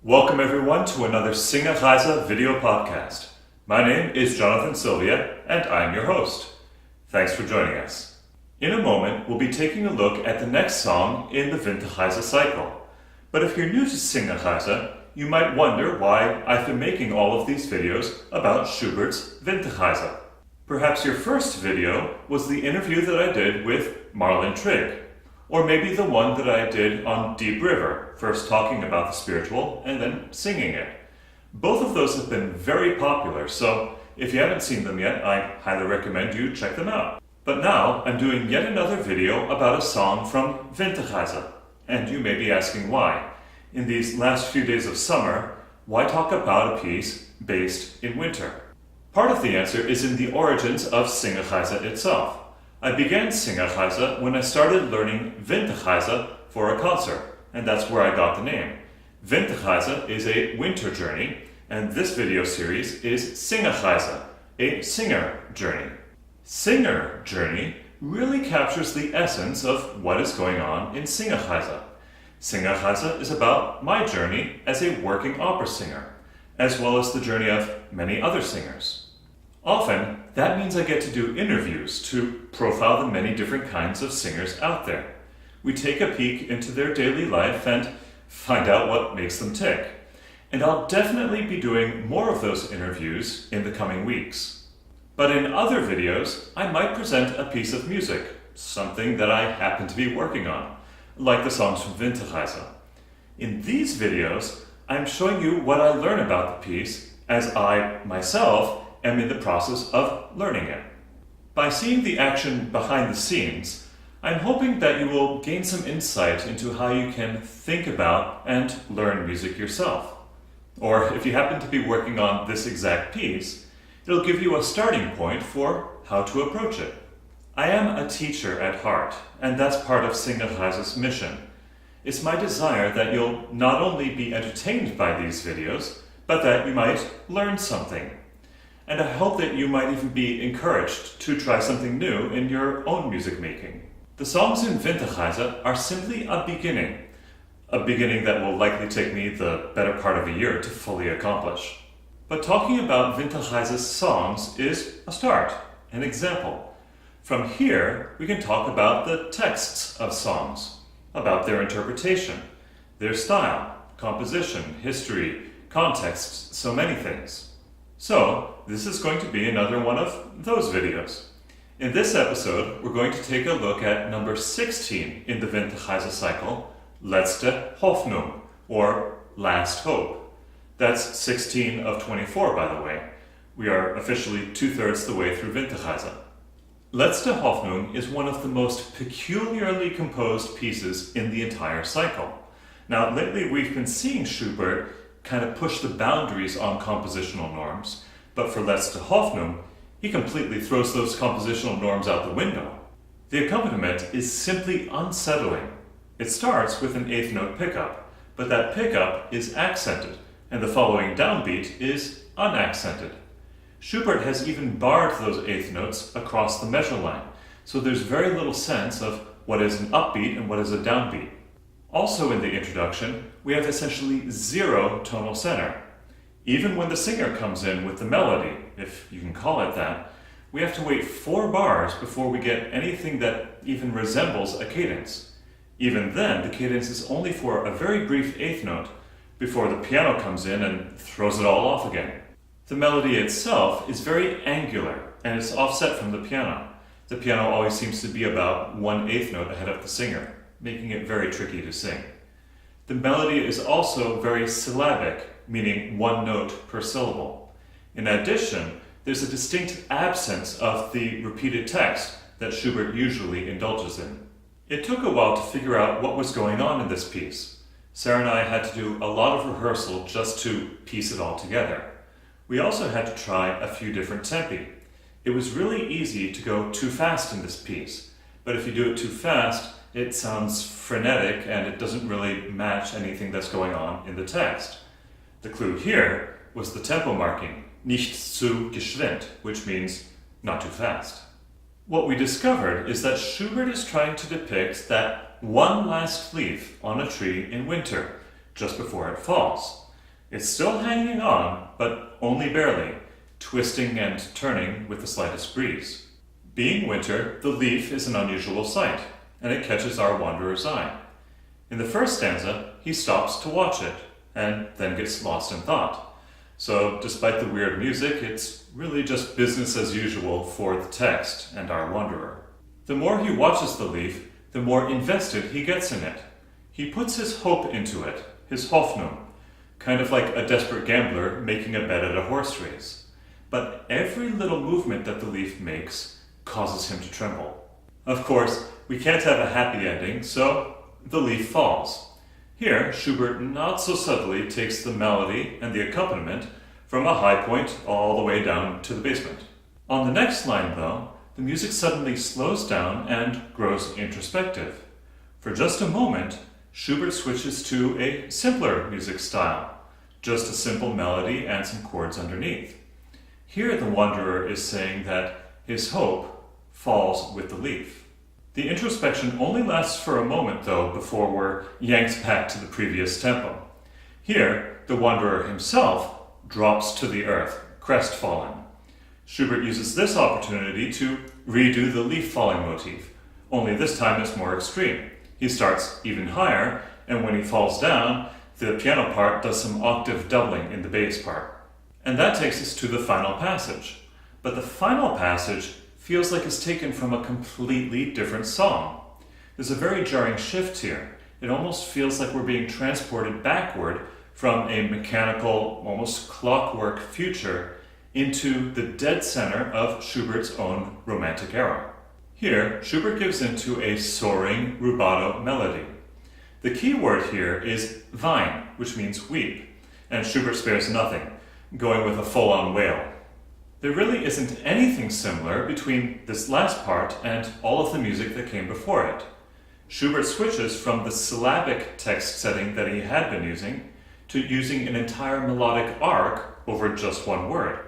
Welcome everyone to another Singerreise video podcast. My name is Jonathan Silvia and I'm your host. Thanks for joining us. In a moment, we'll be taking a look at the next song in the Winterreise cycle. But if you're new to Singerreise, you might wonder why I've been making all of these videos about Schubert's Winterreise. Perhaps your first video was the interview that I did with Marlon Trigg. Or maybe the one that I did on Deep River, first talking about the spiritual and then singing it. Both of those have been very popular, so if you haven't seen them yet, I highly recommend you check them out. But now I'm doing yet another video about a song from Winterreise, and you may be asking why. In these last few days of summer, why talk about a piece based in winter? Part of the answer is in the origins of Singerreise itself. I began Singerreise when I started learning Winterreise for a concert, and that's where I got the name. Winterreise is a winter journey, and this video series is Singerreise, a singer journey. Singer journey really captures the essence of what is going on in Singerreise. Singerreise is about my journey as a working opera singer, as well as the journey of many other singers. Often, that means I get to do interviews to profile the many different kinds of singers out there. We take a peek into their daily life and find out what makes them tick. And I'll definitely be doing more of those interviews in the coming weeks. But in other videos, I might present a piece of music, something that I happen to be working on, like the songs from Winterreise. In these videos, I'm showing you what I learn about the piece as I, myself, am in the process of learning it. By seeing the action behind the scenes, I'm hoping that you will gain some insight into how you can think about and learn music yourself. Or if you happen to be working on this exact piece, it'll give you a starting point for how to approach it. I am a teacher at heart, and that's part of Singerreise's mission. It's my desire that you'll not only be entertained by these videos, but that you might learn something. And I hope that you might even be encouraged to try something new in your own music making. The songs in Winterreise are simply a beginning that will likely take me the better part of a year to fully accomplish. But talking about Winterreise's songs is a start, an example. From here, we can talk about the texts of songs, about their interpretation, their style, composition, history, context, so many things. So, this is going to be another one of those videos. In this episode, we're going to take a look at number 16 in the Winterreise cycle, Letzte Hoffnung, or Last Hope. That's 16 of 24, by the way. We are officially 2/3 the way through Winterreise. Letzte Hoffnung is one of the most peculiarly composed pieces in the entire cycle. Now, lately we've been seeing Schubert kind of push the boundaries on compositional norms, but for Letzte Hoffnung, he completely throws those compositional norms out the window. The accompaniment is simply unsettling. It starts with an eighth note pickup, but that pickup is accented, and the following downbeat is unaccented. Schubert has even barred those eighth notes across the measure line, so there's very little sense of what is an upbeat and what is a downbeat. Also in the introduction, we have essentially zero tonal center. Even when the singer comes in with the melody, if you can call it that, we have to wait 4 bars before we get anything that even resembles a cadence. Even then, the cadence is only for a very brief eighth note before the piano comes in and throws it all off again. The melody itself is very angular and it's offset from the piano. The piano always seems to be about 1/8 note ahead of the singer, making it very tricky to sing. The melody is also very syllabic, meaning 1 note per syllable. In addition, there's a distinct absence of the repeated text that Schubert usually indulges in. It took a while to figure out what was going on in this piece. Sarah and I had to do a lot of rehearsal just to piece it all together. We also had to try a few different tempi. It was really easy to go too fast in this piece, but if you do it too fast, it sounds frenetic and it doesn't really match anything that's going on in the text. The clue here was the tempo marking, nicht zu geschwind, which means not too fast. What we discovered is that Schubert is trying to depict that one last leaf on a tree in winter, just before it falls. It's still hanging on, but only barely, twisting and turning with the slightest breeze. Being winter, the leaf is an unusual sight, and it catches our wanderer's eye. In the first stanza, he stops to watch it, and then gets lost in thought. So, despite the weird music, it's really just business as usual for the text and our wanderer. The more he watches the leaf, the more invested he gets in it. He puts his hope into it, his Hoffnung, kind of like a desperate gambler making a bet at a horse race. But every little movement that the leaf makes causes him to tremble. Of course, we can't have a happy ending, so the leaf falls. Here, Schubert not so subtly takes the melody and the accompaniment from a high point all the way down to the basement. On the next line, though, the music suddenly slows down and grows introspective. For just a moment, Schubert switches to a simpler music style, just a simple melody and some chords underneath. Here, the wanderer is saying that his hope falls with the leaf. The introspection only lasts for a moment, though, before we're yanked back to the previous tempo. Here, the wanderer himself drops to the earth, crestfallen. Schubert uses this opportunity to redo the leaf falling motif, only this time it's more extreme. He starts even higher, and when he falls down, the piano part does some octave doubling in the bass part. And that takes us to the final passage. But the final passage feels like it's taken from a completely different song. There's a very jarring shift here. It almost feels like we're being transported backward from a mechanical, almost clockwork future into the dead center of Schubert's own Romantic era. Here, Schubert gives into a soaring rubato melody. The key word here is wein, which means weep, and Schubert spares nothing, going with a full-on wail. There really isn't anything similar between this last part and all of the music that came before it. Schubert switches from the syllabic text setting that he had been using to using an entire melodic arc over just one word.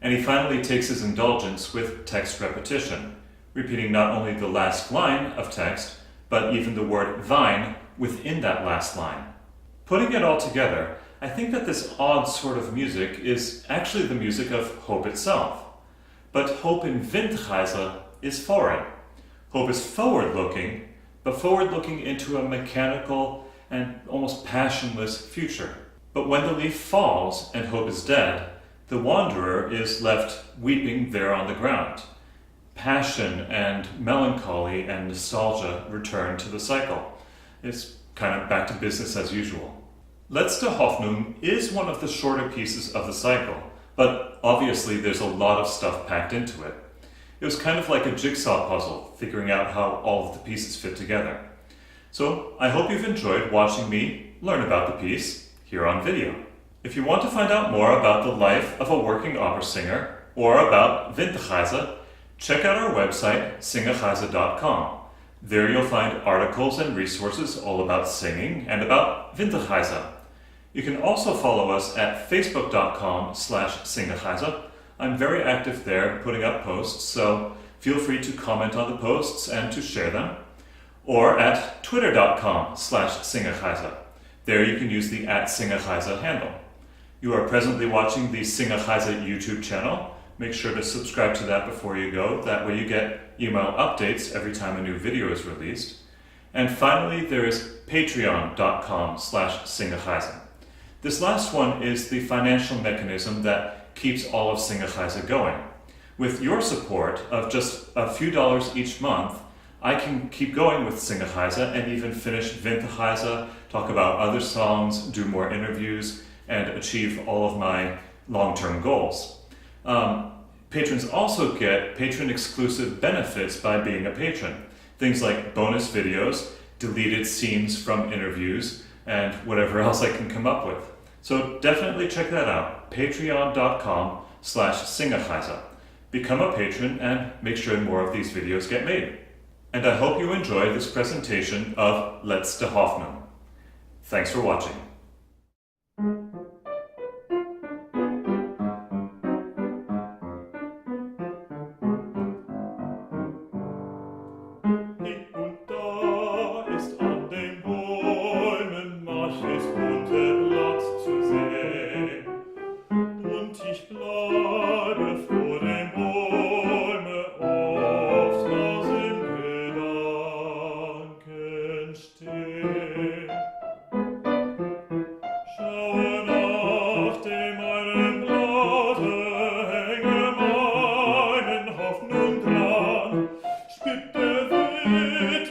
And he finally takes his indulgence with text repetition, repeating not only the last line of text, but even the word wein within that last line. Putting it all together, I think that this odd sort of music is actually the music of hope itself. But hope in Winterreise is foreign. Hope is forward-looking, but forward-looking into a mechanical and almost passionless future. But when the leaf falls and hope is dead, the wanderer is left weeping there on the ground. Passion and melancholy and nostalgia return to the cycle. It's kind of back to business as usual. Letzte Hoffnung is one of the shorter pieces of the cycle, but obviously there's a lot of stuff packed into it. It was kind of like a jigsaw puzzle, figuring out how all of the pieces fit together. So I hope you've enjoyed watching me learn about the piece here on video. If you want to find out more about the life of a working opera singer or about Winterreise, check out our website, Singerreise.com. There you'll find articles and resources all about singing and about Winterreise. You can also follow us at facebook.com/Singerreise. I'm very active there, putting up posts, so feel free to comment on the posts and to share them. Or at twitter.com/Singerreise. There you can use the @Singerreise handle. You are presently watching the Singerreise YouTube channel. Make sure to subscribe to that before you go. That way you get email updates every time a new video is released. And finally, there is patreon.com/Singerreise. This last one is the financial mechanism that keeps all of Singerreise going. With your support of just a few dollars each month, I can keep going with Singerreise and even finish Winterreise, talk about other songs, do more interviews, and achieve all of my long-term goals. Patrons also get patron-exclusive benefits by being a patron. Things like bonus videos, deleted scenes from interviews, and whatever else I can come up with. So definitely check that out, patreon.com/Singerreise. Become a patron and make sure more of these videos get made. And I hope you enjoy this presentation of Letzte Hoffnung. Thanks for watching. Ist an den Bäumen manches bunte Blatt zu sehen. Schaue nach dem einen Blatte, hänge meine Hoffnung dran, spinnt der Wind